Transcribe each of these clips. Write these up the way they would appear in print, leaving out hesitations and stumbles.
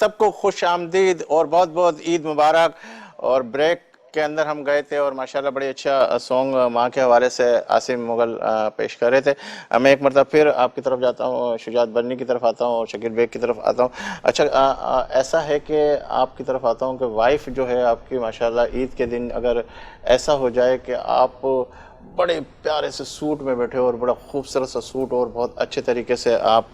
सबको खुश आमदीद और बहुत बहुत ईद मुबारक। और ब्रेक के अंदर हम गए थे और माशाल्लाह बड़ी अच्छा सॉन्ग माँ के हवाले से आसिम मुगल पेश कर रहे थे। मैं एक मरतबा फिर आपकी तरफ जाता हूँ, शुजात बन्नी की तरफ आता हूँ और शकील बेग की तरफ आता हूँ। अच्छा, ऐसा है कि आपकी तरफ आता हूँ कि वाइफ जो है आपकी माशाल्लाह ईद के दिन अगर ऐसा हो जाए कि आप बड़े प्यारे से सूट में बैठे हो और बड़ा खूबसूरत सा सूट और बहुत अच्छे तरीके से आप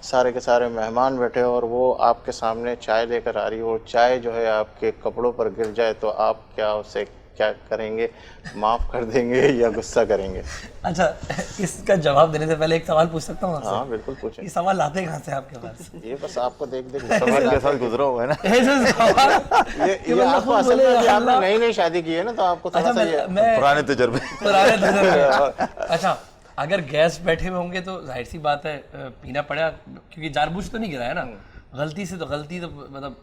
सारे के सारे मेहमान बैठे हो और वो आपके सामने चाय लेकर आ रही हो, चाय जो है आपके कपड़ों पर गिर जाए तो आप क्या उसे क्या करेंगे? माफ़ कर देंगे या गुस्सा करेंगे? अच्छा, इसका जवाब देने से पहले एक सवाल पूछ सकता हूँ आपसे? हाँ बिल्कुल पूछें। ये सवाल आते कहाँ से आपके पास? ये बस आपको देख देख सवाल के साथ गुजरा हुआ है ना। ये आपको असल में कि आपने नई नई शादी की है ना, तो आपको थोड़ा सा ये पुराने तजर्बे। अच्छा, अगर गेस्ट बैठे हुए होंगे तो जाहिर सी बात है पीना पड़ा, क्योंकि जानबूझ तो नहीं गिरा है ना, गलती से तो गलती तो मतलब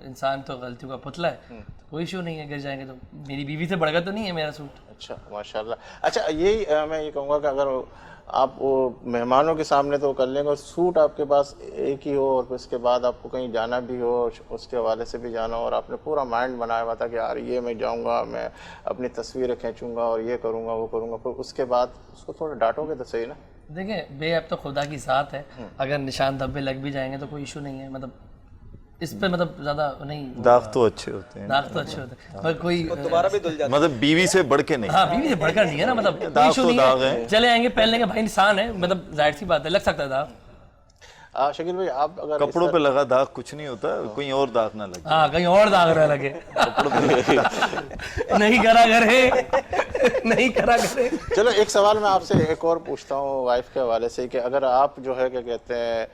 इंसान तो गलतियों का पुतला है, तो कोई इशू नहीं है, गिर जाएंगे तो मेरी बीवी से बढ़कर तो नहीं है मेरा सूट। अच्छा माशाल्लाह। अच्छा, यही मैं ये कहूँगा कि अगर आप वो मेहमानों के सामने तो कर लेंगे और सूट आपके पास एक ही हो और फिर उसके बाद आपको कहीं जाना भी हो, उसके हवाले से भी जाना हो और आपने पूरा माइंड बनाया हुआ था कि यार ये मैं जाऊँगा, मैं अपनी तस्वीरें खींचूँगा और ये करूँगा वो करूँगा, फिर उसके बाद उसको थोड़ा डांटोगे तो सही ना? देखिए बेअब तो खुदा की साथ है, अगर निशान धब्बे लग भी जाएंगे तो कोई इशू नहीं है, मतलब इस पे मतलब ज्यादा नहीं, दाग तो अच्छे होते हैं, दाग तो अच्छे होते हैं पर कोई दोबारा भी धुल जाता मतलब बीवी से बढ़ के नहीं। हाँ, बीवी से बढ़कर नहीं है ना, मतलब कोई दाग इशू तो नहीं दाग है, है। चले आएंगे पहन लेंगे, भाई इंसान है, मतलब जाहिर सी बात है लग सकता है दाग। शकील भाई आप अगर कपड़ों पे लगा दाग कुछ नहीं होता, कोई और दाग ना लगे। हाँ, कहीं और दाग ना लगे। नहीं करा करे, नहीं करा करे। चलो एक सवाल मैं आपसे एक और पूछता हूँ वाइफ के हवाले से कि अगर आप जो है क्या कहते हैं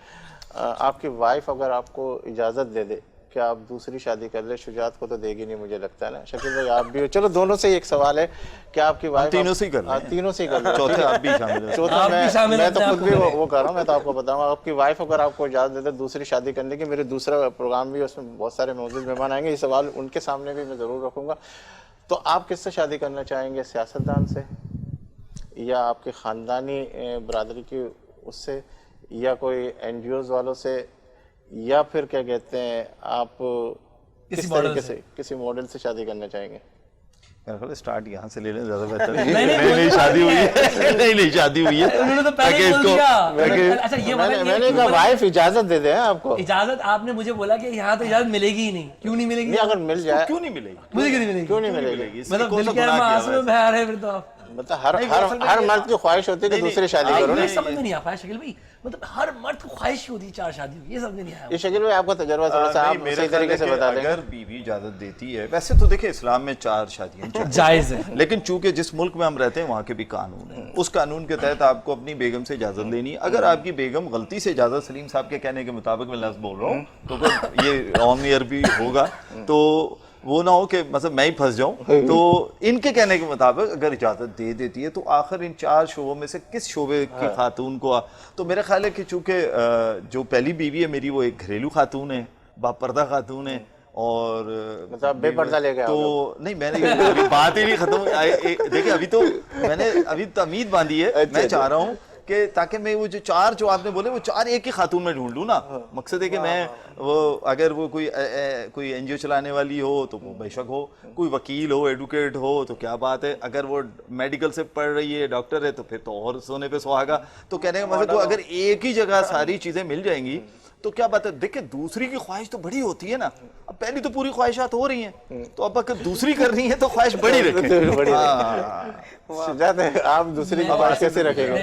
आपकी वाइफ अगर आपको इजाज़त दे दे कि आप दूसरी शादी कर ले, शुजात को तो देगी नहीं मुझे लगता है ना, शकील भाई आप भी हो, चलो दोनों से एक सवाल है कि आपकी वाइफ तीनों से ही कर लें। तीनों से ही कर लें, चौथे आप भी शामिल हैं। चौथा मैं तो खुद भी वो कर रहा हूँ, मैं तो आपको बताऊंगा आपकी वाइफ अगर आपको इजाज़त दे दे दूसरी शादी करने की, मेरे दूसरा प्रोग्राम भी उसमें बहुत सारे मौजूद मेहमान आएंगे, ये सवाल उनके सामने भी मैं ज़रूर रखूँगा, तो आप किससे शादी करना चाहेंगे? सियासतदान से या आपके ख़ानदानी बरादरी की उससे या कोई NGOs वालों से या फिर क्या कहते हैं आप किस तरीके से किसी मॉडल से शादी करना चाहेंगे? मेरा ख्याल स्टार्ट यहाँ से ले लें ज्यादा बेहतर है। नई शादी हुई है, नई शादी हुई है, उन्होंने तो पहले ही बोल दिया। अच्छा, ये मैंने कहा वाइफ इजाजत दे दे आपको। इजाजत आपने मुझे बोला कि यहाँ तो इजाजत मिलेगी ही नहीं, क्यों नहीं मिलेगी? अगर मिल जाए क्यों नहीं मिलेगी? मुझे क्यों नहीं मिलेगी? क्यों नहीं मिलेगी? मतलब दिल के आंसू में बहा रहे फिर तो आप, मतलब हर मर्द की ख्वाहिश होती है कि दूसरी शादी करो ना। समझ में नहीं आ पाया शकील भाई, मतलब हर मर्द को ख्वाहिश होती है 4 शादी हो, ये समझ में नहीं आया। ये शकील भाई आपका तजुर्बा थोड़ा सा आप सही तरीके से बता देंगे। अगर बीवी इजाजत देती है, वैसे तो देखिए इस्लाम में 4 शादियां जायज है, लेकिन चूंकि जिस मुल्क में हम रहते हैं वहाँ के भी कानून है, उस कानून के तहत आपको अपनी बेगम से इजाजत लेनी है। अगर आपकी बेगम गलती से इजाजत, सलीम साहब के कहने के मुताबिक मैं लफ्ज बोल रहा हूँ, तो ये ऑन ईयर भी होगा, तो वो ना हो कि मतलब मैं ही फंस जाऊं, तो इनके कहने के मुताबिक अगर इजाजत दे देती है तो आखिर इन 4 शोबों में से किस शोबे की खातून को तो मेरा ख्याल है कि चूंकि जो पहली बीवी है मेरी वो एक घरेलू खातून है, बापर्दा खातून है, और मतलब बेपर्दा ले गया तो नहीं, मैंने अभी बात ही नहीं खत्म। देखिए अभी तो मैंने अभी तमीद बांधी है, मैं चाह रहा हूँ कि ताकि मैं वो जो 4 जो आपने बोले वो 4 एक ही खातून में ढूंढ लूँ ना। मकसद है कि मैं वो अगर वो कोई NGO चलाने वाली हो तो वो बेशक हो, कोई वकील हो, एडवोकेट हो तो क्या बात है, अगर वो मेडिकल से पढ़ रही है, डॉक्टर है तो फिर तो और सोने पे सुहागा। तो कहने का मतलब अगर एक ही जगह सारी चीजें मिल जाएंगी तो क्या बात है। देखिए दूसरी की ख्वाहिश तो बड़ी होती है ना, अब पहली तो पूरी ख्वाहिशात हो रही हैं, तो अब अगर दूसरी करनी है तो ख्वाहिश बड़ी रखें। आप दूसरी की ख्वाहिश कैसे रखेगा?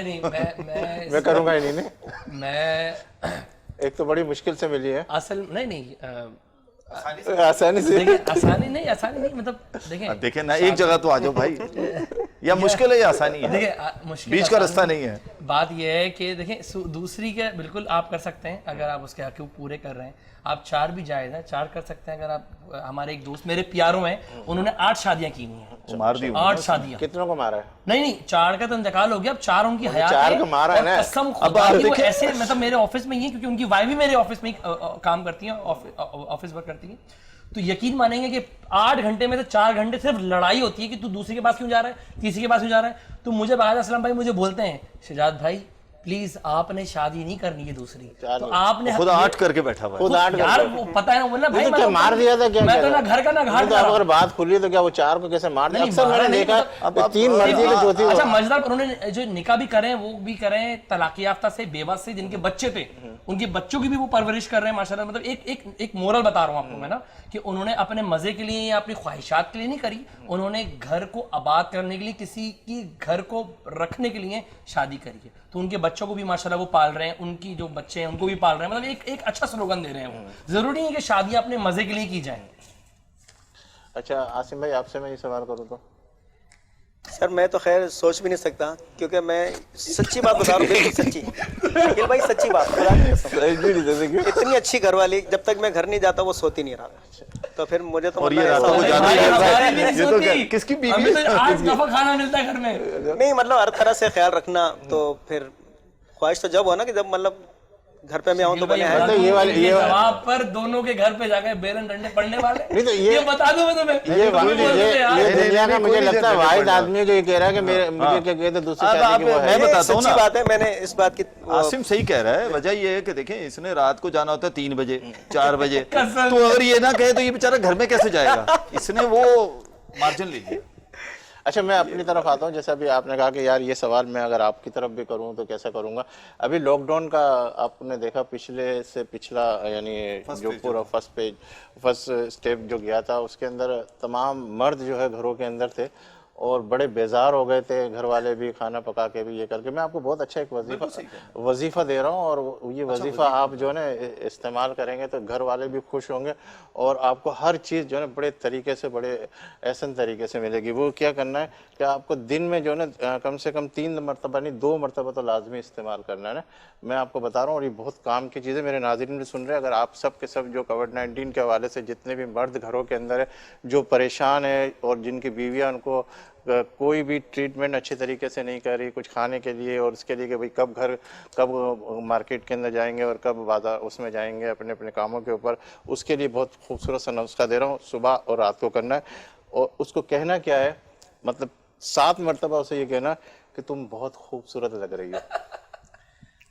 मैं करूंगा ही नहीं, मैं एक तो बड़ी मुश्किल से मिली है असल नहीं आसानी से आसानी नहीं मतलब देखें ना, एक जगह तो आ जाओ भाई, या मुश्किल है या आसानी है, देखिए मुश्किल बीच का रास्ता नहीं है। बात यह है कि देखें दूसरी के बिल्कुल आप कर सकते हैं अगर आप उसके हक़ पूरे कर रहे हैं, आप 4 भी जायज़ है, 4 कर सकते हैं। अगर आप हमारे एक दोस्त मेरे प्यारों हैं, उन्होंने 8 शादियां की हुई हैं, मार दी 8 शादियां। कितनों को मारा है? नहीं 4 का तो इंतकाल हो गया, अब 4 उनकी हयात 4 को मारा है ना। कसम खुदा की वो ऐसे मतलब मेरे ऑफिस में ही है, क्योंकि उनकी वाइफ भी मेरे ऑफिस में काम करती है, ऑफिस वर्क करती है, तो यकीन मानेंगे कि 8 घंटे में से 4 घंटे सिर्फ लड़ाई होती है कि तू दूसरे के पास क्यों जा रहा है, तीसरे के पास क्यों जा रहा है। तो मुझे बाकायदा असलम भाई मुझे बोलते हैं, शहजाद भाई प्लीज आपने शादी नहीं करनी है दूसरी, चार तो लोग। आपने खुद आर्ट करके बैठा हुआ है। खुद आठ यार वो पता है ना, बोला भाई तो क्या मार दिया था क्या? मैं तो ना घर का ना घाट तो का। अगर बात खुली तो क्या वो चार को कैसे मार दिया? नहीं, अक्सर मारा मैंने नहीं, देखा मतलब- कि तीन मर्जी के चौथी अच्छा मजेदार, उन्होंने जो निकाह भी करें वो भी करें, तलाकी याफ्ता से, बेवा से, जिनके बच्चे थे उनके बच्चों की भी वो परवरिश कर रहे हैं माशाल्लाह। मतलब एक मोरल बता रहा हूँ आपको मैं ना, कि उन्होंने अपने मजे के लिए या अपनी ख्वाहिशात के लिए नहीं करी, उन्होंने घर को आबाद करने के लिए, किसी की घर को रखने के लिए शादी करी है। तो उनके बच्चों को भी माशाल्लाह वो पाल रहे हैं, उनकी जो बच्चे हैं उनको भी पाल रहे हैं। मतलब एक अच्छा स्लोगन दे रहे हैं वो। जरूरी नहीं है कि शादी अपने मजे के लिए की जाए। अच्छा आसिम भाई, आपसे मैं ये सवाल करूँ तो सर मैं तो खैर सोच भी नहीं सकता, क्योंकि मैं सच्ची बात बता रहा हूँ, बिल्कुल सच्ची निखिल भाई, सच्ची बात खुदा की कसम। इतनी अच्छी घरवाली, जब तक मैं घर नहीं जाता वो सोती नहीं रहा, तो फिर मुझे तो और मतलब ये ऐसा रातों को हो ज्यादा जाए- ही करता है। हमारी भी नहीं ये तो सोती। किसकी बीवी हमें तो है? आज दफा खाना मिलता है घर में। नहीं मतलब हर तरह से ख्याल रखना, तो फिर ख्वाहिश तो जब हो ना कि जब मतलब घर पे मैं आऊँ तो बने भाई, तो ये वाली- ये- जवाब पर दोनों के घर पे जाकर बेलन डंडे पड़ने वाले। नहीं तो ये- बता दूं मैं तुम्हें, ये तुम्हें बोलते यार। ये दुनिया का नहीं, मुझे कोई लगता है नहीं वाहिद पड़ना। आदमी है जो ये कह रहा है कि मेरे मुझे क्या कहते दूसरी अब शादी आप- की वो मैं है। बताता हूँ सच्ची ना। बात है, मैंने इस बात की आसिम सही कह रहा है। वजह ये है कि देखें, इसने रात को जाना होता है 3 बजे 4 बजे, कसम। तो अगर ये ना कहे तो ये बेचारा घर में कैसे जाएगा? इसने वो मार्जिन ले लिया। अच्छा मैं अपनी तरफ आता हूँ। जैसे अभी आपने कहा कि यार ये सवाल मैं अगर आपकी तरफ भी करूँ तो कैसा करूँगा। अभी लॉकडाउन का आपने देखा, पिछले से पिछला यानी जो पूरा फर्स्ट स्टेप जो गया था, उसके अंदर तमाम मर्द जो है घरों के अंदर थे और बड़े बेजार हो गए थे, घर वाले भी खाना पका के भी ये करके। मैं आपको बहुत अच्छा एक वजीफा दे रहा हूँ और ये वजीफा आप जो है ना इस्तेमाल करेंगे तो घर वाले भी खुश होंगे और आपको हर चीज़ जो है ना बड़े तरीके से, बड़े एहसन तरीके से मिलेगी। वो क्या करना है कि आपको दिन में जो है ना कम से कम 3 मरतबा नहीं 2 मरतबा तो लाजमी इस्तेमाल करना है ना। मैं आपको बता रहा हूँ और ये बहुत काम की चीज़ है। मेरे नाज़रीन भी सुन रहे हैं, अगर आप सब के सब जो कोविड-19 के हवाले से जितने भी मर्द घरों के अंदर है जो परेशान है और जिनकी बीवियाँ उनको कोई भी ट्रीटमेंट अच्छे तरीके से नहीं कर रही कुछ खाने के लिए और उसके लिए कि भाई कब मार्केट के अंदर जाएंगे और कब बाजार उसमें जाएंगे अपने अपने कामों के ऊपर, उसके लिए बहुत खूबसूरत सा नुस्खा दे रहा हूँ। सुबह और रात को करना है और उसको कहना क्या है, मतलब 7 मरतबा उसे ये कहना कि तुम बहुत खूबसूरत लग रही हो।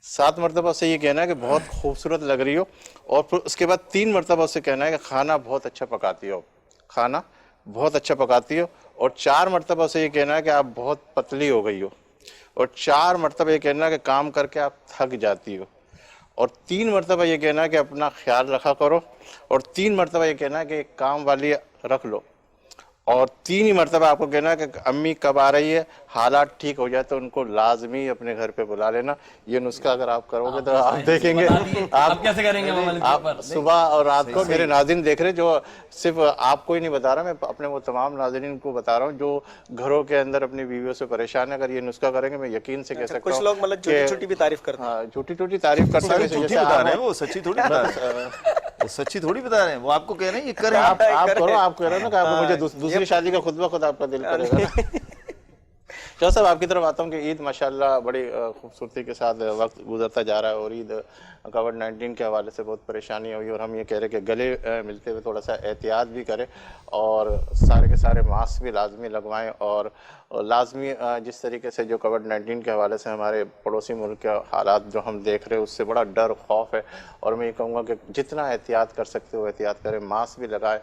7 मरतबा उसे ये कहना है कि बहुत खूबसूरत लग रही हो और फिर उसके बाद 3 मरतबा उसे कहना है कि खाना बहुत अच्छा पकाती हो, खाना बहुत अच्छा पकाती हो। और 4 मरतबा उसे ये कहना है कि आप बहुत पतली हो गई हो और 4 मरतबा ये कहना है कि काम करके आप थक जाती हो और 3 मरतबा ये कहना है कि अपना ख्याल रखा करो और 3 मरतबा ये कहना है कि एक काम वाली रख लो और 3 ही मरतबा आपको कहना है कि अम्मी कब आ रही है, हालात ठीक हो जाए तो उनको लाजमी अपने घर पे बुला लेना। ये नुस्खा अगर आप करोगे तो आप देखेंगे आप कैसे करेंगे वो वाले आप ऊपर? सुबह और रात को मेरे नाज़रीन देख रहे, जो सिर्फ आपको ही नहीं बता रहा, मैं अपने वो तमाम नाज़रीन को बता रहा हूँ जो घरों के अंदर अपनी बीवियों से परेशान है। अगर ये नुस्खा करेंगे मैं यकीन से कह सकता हूँ कुछ लोग मतलब कि- छोटी भी तारीफ करते हैं। हाँ झूठी तारीफ करते हैं। झूठी जैसे बता आप- रहे हैं, वो सच्ची थोड़ी बता रहे हैं। वो सच्ची थोड़ी बता रहे हैं, वो आपको कह रहे हैं ये करें। आप करो, आप कह रहे हो ना कि आपको मुझे दूसरी शादी का खुद ब खुद आपका दिल करेगा ना। चलो साहब आपकी तरफ आता हूँ कि ईद माशाल्लाह बड़ी खूबसूरती के साथ वक्त गुजरता जा रहा है और ईद कोविड-19 के हवाले से बहुत परेशानी हुई और हम ये कह रहे हैं कि गले मिलते हुए थोड़ा सा एहतियात भी करें और सारे के सारे मास्क भी लाजमी लगवाएं और लाजमी जिस तरीके से जो कोविड-19 के हवाले से हमारे पड़ोसी मुल्क के हालात जो हम देख रहे हैं उससे बड़ा डर खौफ है और मैं ये कहूँगा कि जितना एहतियात कर सकते हो एहतियात करें, मास्क भी लगाएं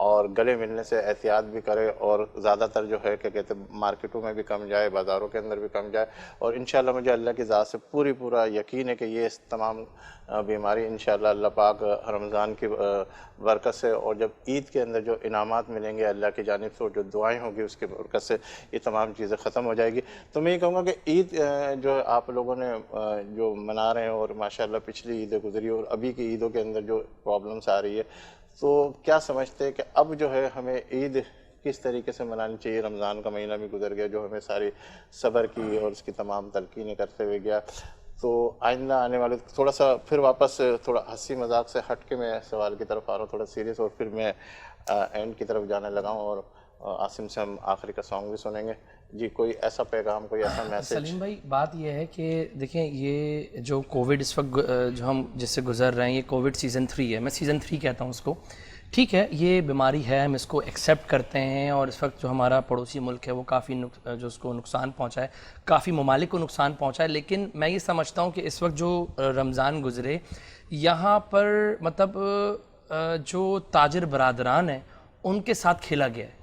और गले मिलने से एहतियात भी करें और ज़्यादातर जो है क्या कहते हैं मार्केटों में भी कम जाए, बाज़ारों के अंदर भी कम जाए और इंशाल्लाह मुझे अल्लाह की ज़ात से पूरा यकीन है कि ये तमाम बीमारी इंशाल्लाह अल्लाह पाक रमज़ान की बरकत से और जब ईद के अंदर जो इनामात मिलेंगे अल्लाह की जानिब से और जो दुआएं होंगी उसकी बरकत से ये तमाम चीज़ें ख़त्म हो जाएगी। तो मैं ये कहूँगा कि ईद जो आप लोगों ने जो मना रहे हैं और माशाल्लाह पिछली ईदें गुजरी और अभी की ईदों के अंदर जो प्रॉब्लम्स आ रही है, तो क्या समझते हैं कि अब जो है हमें ईद किस तरीके से मनानी चाहिए? रमज़ान का महीना भी गुजर गया जो हमें सारी सब्र की और उसकी तमाम तलकीनें करते हुए गया, तो आइंदा आने वाले थोड़ा सा फिर वापस थोड़ा हंसी मजाक से हट के मैं सवाल की तरफ आ रहा हूँ, थोड़ा सीरियस, और फिर मैं एंड की तरफ जाने लगा हूँ और आसिम से हम आखिरी का सॉन्ग भी सुनेंगे। जी कोई ऐसा पैगाम, कोई ऐसा मैसेज? सलीम भाई बात यह है कि देखें ये जो कोविड इस वक्त जो हम जिससे गुजर रहे हैं ये कोविड सीज़न 3 है, मैं सीज़न 3 कहता हूँ उसको, ठीक है, ये बीमारी है, हम इसको एक्सेप्ट करते हैं और इस वक्त जो हमारा पड़ोसी मुल्क है वो काफ़ी जो उसको नुकसान पहुंचा है, काफ़ी ममालिक को नुकसान पहुंचा है। लेकिन मैं ये समझता हूँ कि इस वक्त जो रमज़ान गुज़रे यहाँ पर मतलब जो ताजिर बरादरान हैं उनके साथ खेला गया है,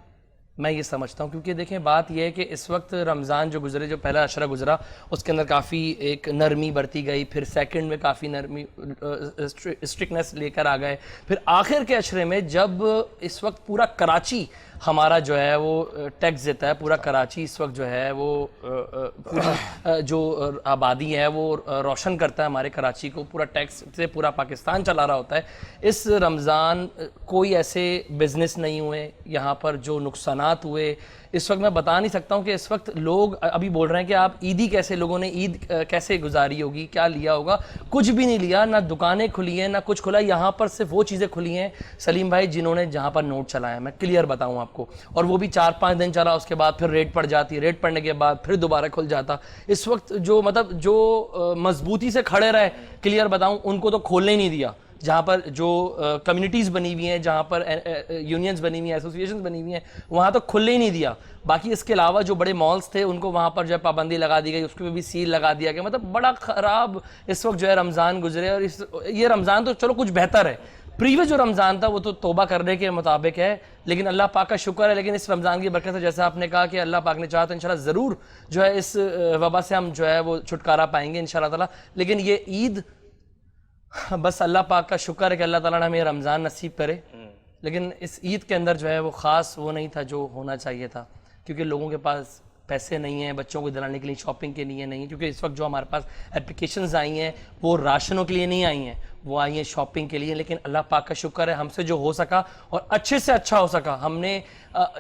मैं ये समझता हूँ। क्योंकि देखें बात यह है कि इस वक्त रमज़ान जो गुजरे, जो पहला अशरा गुजरा उसके अंदर काफ़ी एक नरमी बरती गई, फिर सेकंड में काफ़ी नरमी स्ट्रिक्टनेस लेकर आ गए, फिर आखिर के अशरे में जब इस वक्त पूरा कराची हमारा जो है वो टैक्स देता है, पूरा कराची इस वक्त जो है वो पूरी जो आबादी है वो रोशन करता है हमारे कराची को, पूरा टैक्स से पूरा पाकिस्तान चला रहा होता है। इस रमज़ान कोई ऐसे बिज़नेस नहीं हुए यहाँ पर जो नुकसानात हुए, इस वक्त मैं बता नहीं सकता हूँ कि इस वक्त लोग अभी बोल रहे हैं कि आप ईदी कैसे, लोगों ने ईद कैसे गुजारी होगी, क्या लिया होगा, कुछ भी नहीं लिया, ना दुकानें खुली हैं ना कुछ खुला। यहाँ पर सिर्फ वो चीज़ें खुली हैं सलीम भाई जिन्होंने जहाँ पर नोट चलाया, मैं क्लियर बताऊँ आपको, और वो भी 4-5 दिन चला, उसके बाद फिर रेट पड़ जाती, रेट पड़ने के बाद फिर दोबारा खुल जाता। इस वक्त जो मतलब जो मजबूती से खड़े रहे, क्लियर बताऊँ, उनको तो खोलने ही नहीं दिया। जहाँ पर जो कम्युनिटीज़ बनी हुई हैं, जहाँ पर यूनियंस बनी हुई हैं, एसोसिएशंस बनी हुई हैं, वहाँ तो खुलने ही नहीं दिया। बाकी इसके अलावा जो बड़े मॉल्स थे उनको वहाँ पर जो है पाबंदी लगा दी गई, उसके भी सील लगा दिया गया। मतलब बड़ा ख़राब इस वक्त जो है रमज़ान गुजरे। और ये रमज़ान तो चलो कुछ बेहतर है, प्रीवियस जो रमज़ान था वो तो तौबा करने के मुताबिक है, लेकिन अल्लाह पाक का शुक्र है। लेकिन इस रमज़ान की बरकत से जैसा आपने कहा कि अल्लाह पाक ने चाहा तो इंशाल्लाह ज़रूर जो है इस वबा से हम जो है वो छुटकारा पाएंगे इंशाल्लाह ताला। लेकिन ये ईद बस अल्लाह पाक का शुक्र है कि अल्लाह ताला ने हमें रमज़ान नसीब करे। लेकिन इस ईद के अंदर जो है वो ख़ास वो नहीं था जो होना चाहिए था, क्योंकि लोगों के पास पैसे नहीं हैं, बच्चों को दिलाने के लिए शॉपिंग के लिए नहीं है। क्योंकि इस वक्त जो हमारे पास एप्लीकेशंस आई हैं वो राशनों के लिए नहीं आई हैं, वो आई हैं शॉपिंग के लिए। लेकिन अल्लाह पाक का शुक्र है हमसे जो हो सका और अच्छे से अच्छा हो सका, हमने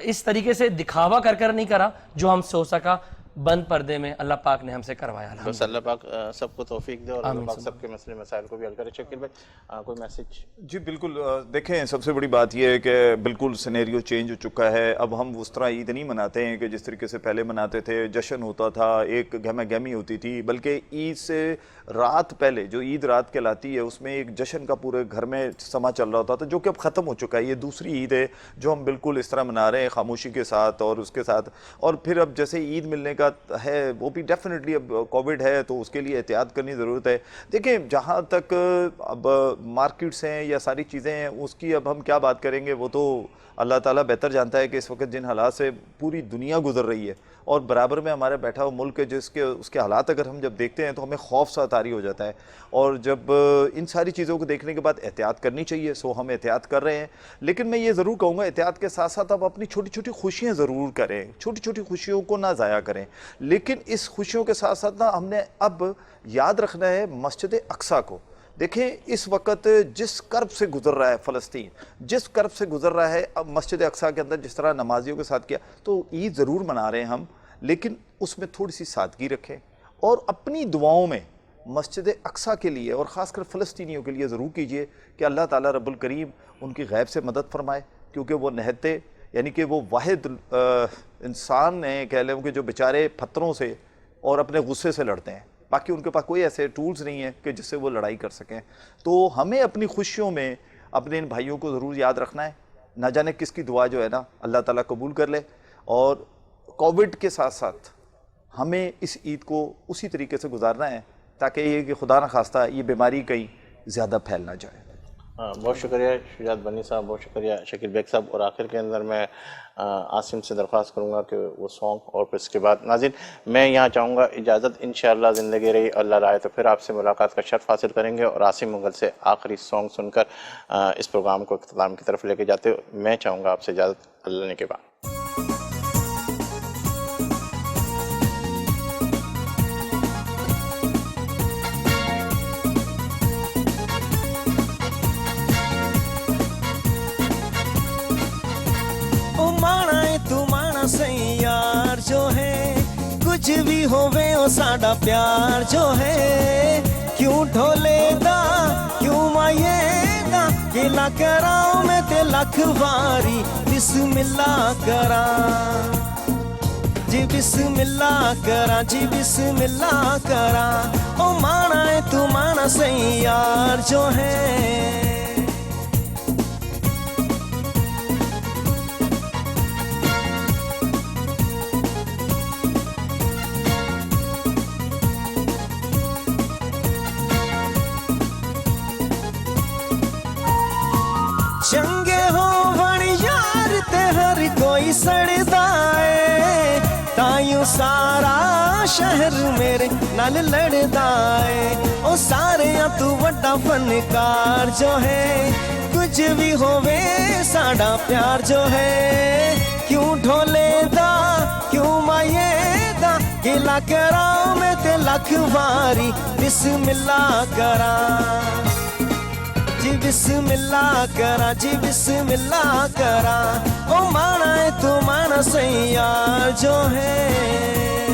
इस तरीके से दिखावा कर कर नहीं करा, जो हमसे हो सका बंद पर्दे में अल्लाह पाक ने हमसे करवाया। बस अल्लाह पाक सबको तौफीक दे और अल्लाह पाक सबके मसले मसाइल को भी हल करे। शकील भाई कोई मैसेज? जी बिल्कुल, देखें सबसे बड़ी बात यह है कि बिल्कुल सिनेरियो चेंज हो चुका है। अब हम उस तरह ईद नहीं मनाते हैं कि जिस तरीके से पहले मनाते थे, जश्न होता था, एक गहमा गहमी होती थी, बल्कि ईद से रात पहले जो ईद रात कहलाती है उसमें एक जश्न का पूरे घर में समा चल रहा होता था, जो कि अब ख़त्म हो चुका है। ये दूसरी ईद है जो हम बिल्कुल इस तरह मना रहे हैं, खामोशी के साथ और उसके साथ। और फिर अब जैसे ईद मिलने का है वो भी डेफिनेटली अब कोविड है तो उसके लिए एहतियात करनी ज़रूरत है। देखिए जहाँ तक अब मार्केट्स हैं या सारी चीज़ें हैं उसकी अब हम क्या बात करेंगे, वो तो अल्लाह ताला बेहतर जानता है कि इस वक्त जिन हालात से पूरी दुनिया गुजर रही है और बराबर में हमारे बैठा हुआ मुल्क है जिसके उसके हालात अगर हम जब देखते हैं तो हमें खौफ सा तारी हो जाता है। और जब इन सारी चीज़ों को देखने के बाद एहतियात करनी चाहिए, सो हम एहतियात कर रहे हैं। लेकिन मैं ये ज़रूर कहूँगा एहतियात के साथ साथ अब अपनी छोटी छोटी खुशियाँ ज़रूर करें, छोटी छोटी खुशियों को ना ज़ाया करें। लेकिन इस खुशियों के साथ साथ ना हमने अब याद रखना है मस्जिद अक्सा को। देखें इस वक्त जिस कर्ब से गुजर रहा है फ़लस्तीन, जिस कर्ब से गुजर रहा है, अब मस्जिद अक्सा के अंदर जिस तरह नमाजियों के साथ किया, तो ईद ज़रूर मना रहे हैं हम, लेकिन उसमें थोड़ी सी सादगी रखें और अपनी दुआओं में मस्जिद अक्सा के लिए और ख़ासकर फ़लस्तीनियों के लिए ज़रूर कीजिए कि अल्लाह ताला रब्बुल करीम उनकी गैब से मदद फरमाए, क्योंकि वो नहते यानी कि वो वाहिद इंसान हैं कह लें कि जो बेचारे पत्थरों से और अपने गुस्से से लड़ते हैं, बाकी उनके पास कोई ऐसे टूल्स नहीं है कि जिससे वो लड़ाई कर सकें। तो हमें अपनी खुशियों में अपने इन भाइयों को ज़रूर याद रखना है, ना जाने किसकी दुआ जो है ना अल्लाह ताला कबूल कर ले। और कोविड के साथ साथ हमें इस ईद को उसी तरीके से गुजारना है ताकि ये कि खुदा न खास्ता ये बीमारी कहीं ज़्यादा फैल ना जाए। हाँ, बहुत शुक्रिया शुजात बनी साहब, बहुत शुक्रिया शकील बेग साहब। और आखिर के अंदर मैं आसिम से दरख्वास्त करूँगा कि वो सॉन्ग और फिर इसके बाद नाज़रीन मैं यहाँ चाहूँगा इजाज़त, इंशाअल्लाह ज़िंदगी रही अल्लाह राय तो फिर आपसे मुलाकात का शर्फ हासिल करेंगे। और आसिम मुगल से आखिरी सॉन्ग सुनकर इस प्रोग्राम को इख्तिताम की तरफ लेके जाते मैं चाहूँगा आपसे इजाज़त अल्लाह ने के बाद। यार जो है कुछ भी होवे ओ साडा प्यार जो है, क्यों ढोलेदा क्यों मायेदा गिला कराओ मैं ते लख वारी बिस्मिल्लाह करा जी, बिस्मिल्लाह करा जी, बिस्मिल्लाह करा। ओ माना है तू माना सही यार जो है, शहर मेरे नाल लड़दा है ओ सारे तू वड्डा फनकार जो है कुछ भी होवे साडा प्यार जो है क्यों ढोले दा क्यों माये दा गिला करा मैं ते लख वारी बिस्मिल्लाह करा जी बिस्मिल्लाह करा जी बिस्मिल्लाह करा ओ माना है तू माना सैयार जो है